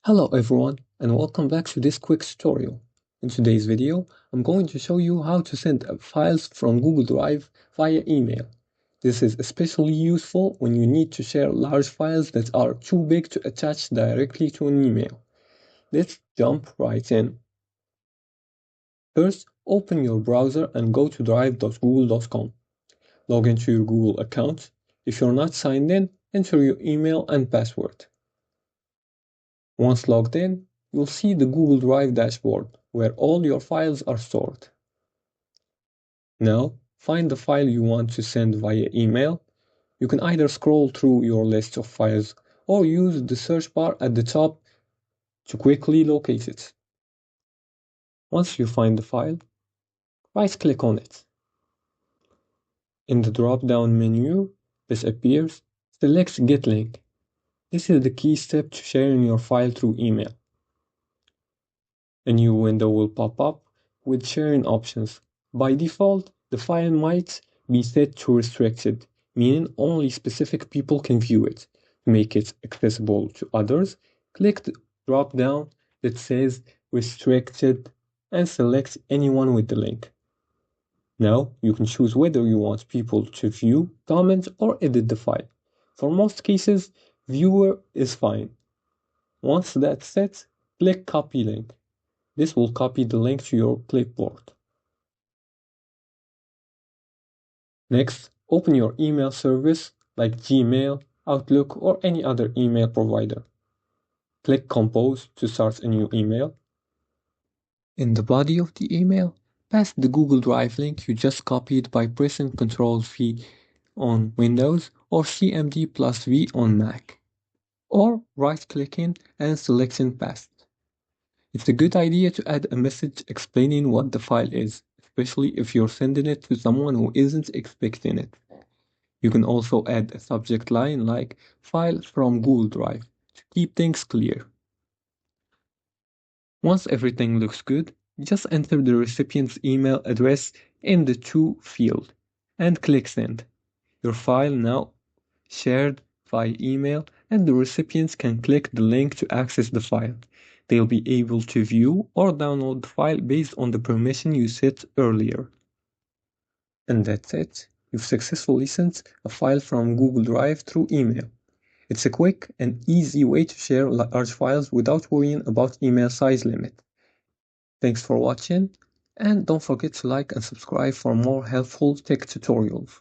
Hello everyone and welcome back to this quick tutorial. In today's video, I'm going to show you how to send files from Google Drive via email. This is especially useful when you need to share large files that are too big to attach directly to an email. Let's jump right in. First, open your browser and go to drive.google.com. Log into your Google account. If you're not signed in, enter your email and password. Once logged in, you'll see the Google Drive dashboard where all your files are stored. Now, find the file you want to send via email. You can either scroll through your list of files or use the search bar at the top to quickly locate it. Once you find the file, right-click on it. In the drop-down menu, this appears. Select Get Link. This is the key step to sharing your file through email. A new window will pop up with sharing options. By default, the file might be set to restricted, meaning only specific people can view it. To make it accessible to others, click the drop-down that says Restricted and select anyone with the link. Now, you can choose whether you want people to view, comment, or edit the file. For most cases, viewer is fine. Once that's set, click Copy Link. This will copy the link to your clipboard. Next, open your email service like Gmail, Outlook, or any other email provider. Click Compose to start a new email. In the body of the email, paste the Google Drive link you just copied by pressing Ctrl+V on Windows or CMD+V on Mac, or right-clicking and selecting Paste. It's a good idea to add a message explaining what the file is, especially if you're sending it to someone who isn't expecting it. You can also add a subject line like File from Google Drive to keep things clear. Once everything looks good, just enter the recipient's email address in the To field and click Send. Your file now shared via email, and the recipients can click the link to access the file. They'll be able to view or download the file based on the permission you set earlier. And that's it. You've successfully sent a file from Google Drive through email. It's a quick and easy way to share large files without worrying about email size limit. Thanks for watching, and don't forget to like and subscribe for more helpful tech tutorials.